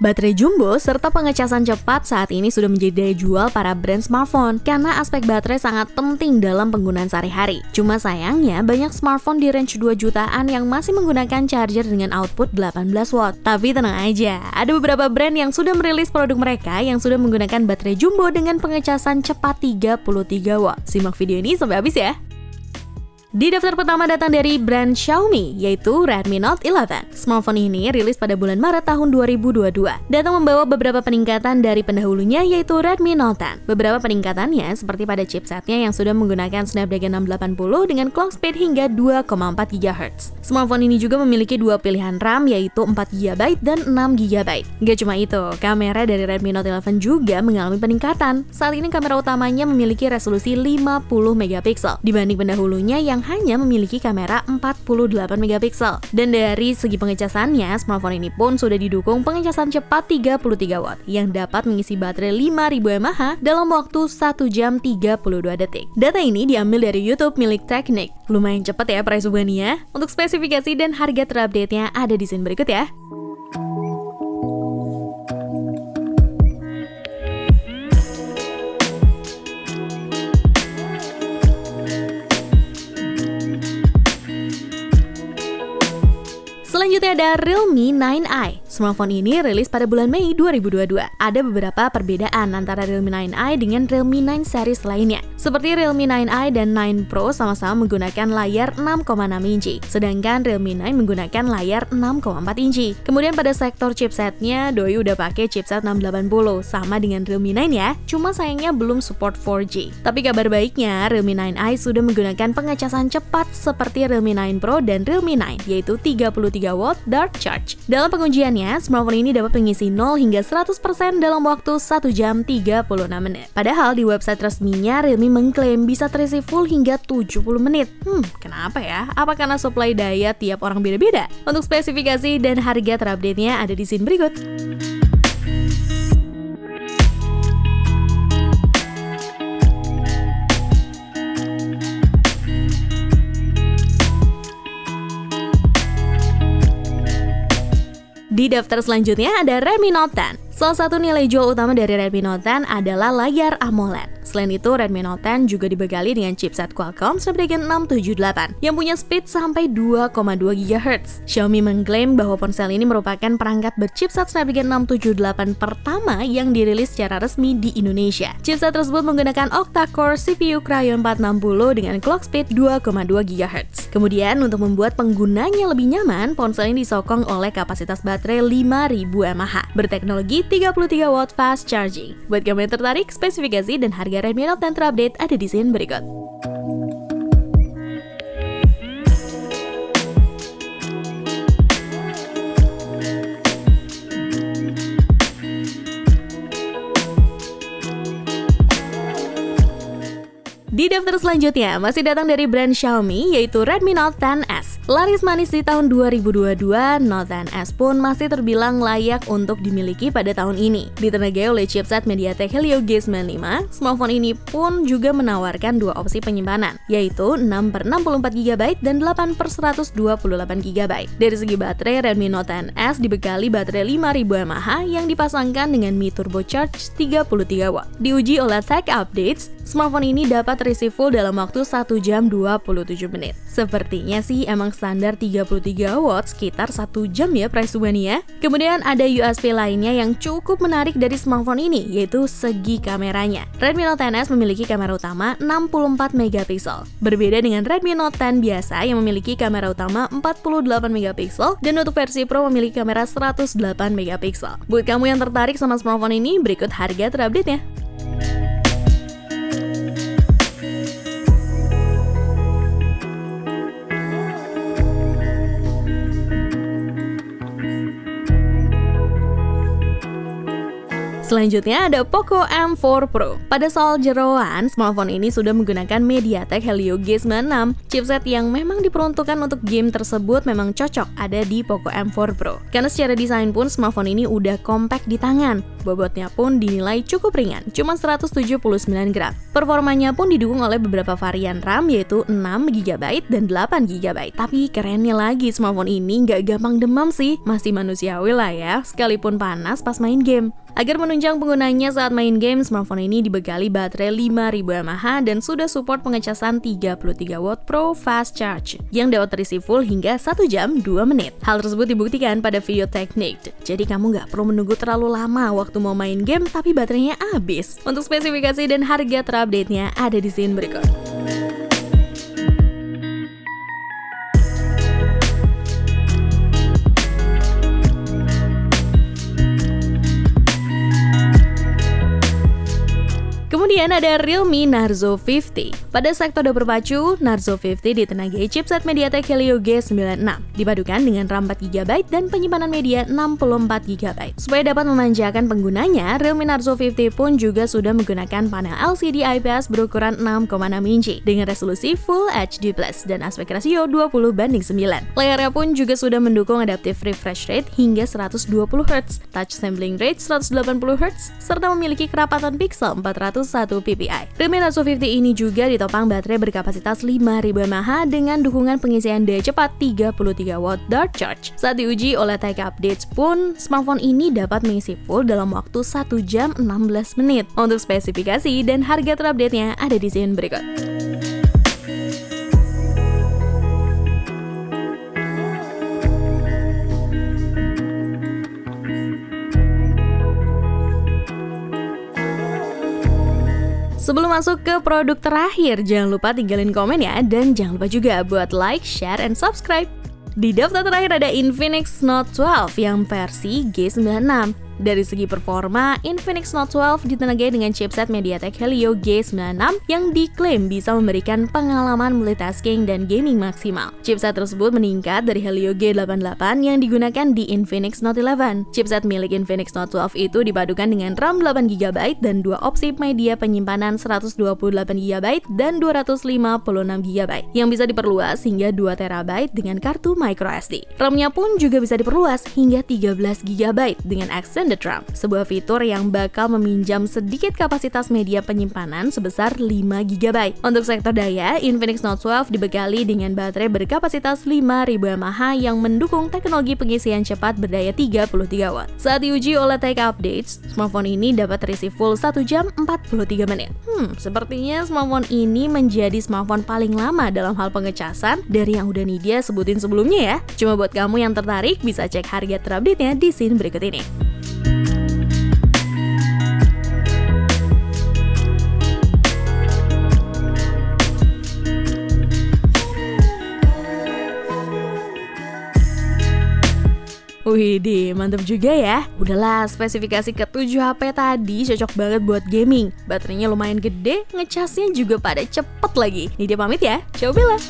Baterai jumbo serta pengecasan cepat saat ini sudah menjadi daya jual para brand smartphone karena aspek baterai sangat penting dalam penggunaan sehari-hari. Cuma sayangnya banyak smartphone di range 2 jutaan yang masih menggunakan charger dengan output 18 watt. Tapi tenang aja, ada beberapa brand yang sudah merilis produk mereka yang sudah menggunakan baterai jumbo dengan pengecasan cepat 33 watt. Simak video ini sampai habis ya. Di daftar pertama datang dari brand Xiaomi, yaitu Redmi Note 11. Smartphone ini rilis pada bulan Maret tahun 2022. Datang membawa beberapa peningkatan dari pendahulunya, yaitu Redmi Note 10. Beberapa peningkatannya seperti pada chipsetnya yang sudah menggunakan Snapdragon 680 dengan clock speed hingga 2,4 GHz. Smartphone ini juga memiliki dua pilihan RAM, yaitu 4 GB dan 6 GB. Gak cuma itu, kamera dari Redmi Note 11 juga mengalami peningkatan. Saat ini kamera utamanya memiliki resolusi 50 MP dibanding pendahulunya yang hanya memiliki kamera 48 MP. Dan dari segi pengecasannya, smartphone ini pun sudah didukung pengecasan cepat 33 watt yang dapat mengisi baterai 5000 mAh dalam waktu 1 jam 32 detik. Data ini diambil dari YouTube milik Teknik. Lumayan cepat ya price ubahnya. Untuk spesifikasi dan harga terupdate-nya ada di scene berikut ya. Selanjutnya ada Realme 9i. Smartphone ini rilis pada bulan Mei 2022. Ada beberapa perbedaan antara Realme 9i dengan Realme 9 series lainnya. Seperti Realme 9i dan 9 Pro sama-sama menggunakan layar 6,6 inci, sedangkan Realme 9 menggunakan layar 6,4 inci. Kemudian pada sektor chipsetnya, doi udah pakai chipset 680, sama dengan Realme 9 ya, cuma sayangnya belum support 4G. Tapi kabar baiknya, Realme 9i sudah menggunakan pengecasan cepat seperti Realme 9 Pro dan Realme 9, yaitu 33 watt Dark Charge. Dalam pengujiannya, smartphone ini dapat mengisi 0 hingga 100% dalam waktu 1 jam 36 menit. Padahal di website resminya, Realme mengklaim bisa terisi full hingga 70 menit. Kenapa ya? Apa karena supply daya tiap orang beda-beda? Untuk spesifikasi dan harga terupdate-nya ada di scene berikut. Di daftar selanjutnya ada Redmi Note 10. Salah satu nilai jual utama dari Redmi Note 10 adalah layar AMOLED. Selain itu, Redmi Note 10 juga dibekali dengan chipset Qualcomm Snapdragon 678 yang punya speed sampai 2,2 GHz. Xiaomi mengklaim bahwa ponsel ini merupakan perangkat berchipset Snapdragon 678 pertama yang dirilis secara resmi di Indonesia. Chipset tersebut menggunakan octa-core CPU Kryon 460 dengan clock speed 2,2 GHz. Kemudian, untuk membuat penggunanya lebih nyaman, ponsel ini disokong oleh kapasitas baterai 5000 mAh berteknologi 33 watt fast charging. Buat kamu yang tertarik, spesifikasi dan harga Redmi Note 10 terupdate ada di scene berikut. Di daftar selanjutnya masih datang dari brand Xiaomi, yaitu Redmi Note 10s. Laris manis di tahun 2022, Note 10s pun masih terbilang layak untuk dimiliki pada tahun ini. Ditenagai oleh chipset MediaTek Helio G95, smartphone ini pun juga menawarkan dua opsi penyimpanan, yaitu 6/64 GB dan 8/128 GB. Dari segi baterai, Redmi Note 10s dibekali baterai 5000 mAh yang dipasangkan dengan Mi Turbo Charge 33 watt. Diuji oleh Tech Updates, smartphone ini dapat terisi full dalam waktu 1 jam 27 menit. Sepertinya sih emang standar 33 watt sekitar 1 jam ya price ubahnya. Kemudian ada USP lainnya yang cukup menarik dari smartphone ini, yaitu segi kameranya. Redmi Note 10s memiliki kamera utama 64 MP. Berbeda dengan Redmi Note 10 biasa yang memiliki kamera utama 48 MP dan untuk versi Pro memiliki kamera 108 MP. Buat kamu yang tertarik sama smartphone ini, berikut harga terupdate-nya. Selanjutnya ada Poco M4 Pro. Pada soal jeroan, smartphone ini sudah menggunakan MediaTek Helio G96. Chipset yang memang diperuntukkan untuk game tersebut memang cocok ada di Poco M4 Pro. Karena secara desain pun smartphone ini udah compact di tangan. Bobotnya pun dinilai cukup ringan, cuma 179 gram. Performanya pun didukung oleh beberapa varian RAM yaitu 6GB dan 8GB. Tapi kerennya lagi, smartphone ini nggak gampang demam sih, masih manusiawi lah ya, sekalipun panas pas main game. Agar menunjang penggunanya saat main game, smartphone ini dibekali baterai 5000 mAh dan sudah support pengecasan 33W Pro Fast Charge yang dapat terisi full hingga 1 jam 2 menit. Hal tersebut dibuktikan pada video teknik. Jadi kamu nggak perlu menunggu terlalu lama waktu mau main game tapi baterainya habis. Untuk spesifikasi dan harga terupdate-nya ada di scene berikut. Kemudian ada Realme Narzo 50. Pada sektor berpacu, Narzo 50 ditenagai chipset MediaTek Helio G96, dipadukan dengan RAM 4GB dan penyimpanan media 64GB. Supaya dapat memanjakan penggunanya, Realme Narzo 50 pun juga sudah menggunakan panel LCD IPS berukuran 6,6 inci dengan resolusi Full HD+ dan aspek rasio 20:9. Layarnya pun juga sudah mendukung adaptive refresh rate hingga 120Hz, touch sampling rate 180Hz, serta memiliki kerapatan pixel 401 ppi. Realme Narzo 50 ini juga ditopang baterai berkapasitas 5000 mAh dengan dukungan pengisian daya cepat 33W Dart Charge. Saat diuji oleh Tech Updates pun, smartphone ini dapat mengisi full dalam waktu 1 jam 16 menit. Untuk spesifikasi dan harga terupdate-nya ada di scene berikut. Sebelum masuk ke produk terakhir, jangan lupa tinggalin komen ya, dan jangan lupa juga buat like, share, and subscribe. Di daftar terakhir ada Infinix Note 12 yang versi G96. Dari segi performa, Infinix Note 12 ditenagai dengan chipset MediaTek Helio G96 yang diklaim bisa memberikan pengalaman multitasking dan gaming maksimal. Chipset tersebut meningkat dari Helio G88 yang digunakan di Infinix Note 11. Chipset milik Infinix Note 12 itu dipadukan dengan RAM 8GB dan dua opsi media penyimpanan 128GB dan 256GB yang bisa diperluas hingga 2TB dengan kartu microSD. RAM-nya pun juga bisa diperluas hingga 13GB dengan extended RAM, sebuah fitur yang bakal meminjam sedikit kapasitas media penyimpanan sebesar 5GB. Untuk sektor daya, Infinix Note 12 dibekali dengan baterai berkapasitas 5000 mAh yang mendukung teknologi pengisian cepat berdaya 33W. Saat diuji oleh Tech Updates, smartphone ini dapat terisi full 1 jam 43 menit. Sepertinya smartphone ini menjadi smartphone paling lama dalam hal pengecasan dari yang udah Nidia sebutin sebelumnya ya. Cuma buat kamu yang tertarik, bisa cek harga terupdate-nya di scene berikut ini. Widih, mantap juga ya. Udahlah, spesifikasi ke-7 HP tadi cocok banget buat gaming. Baterainya lumayan gede, ngecasnya juga pada cepet lagi. Ini dia pamit ya, ciao Bella.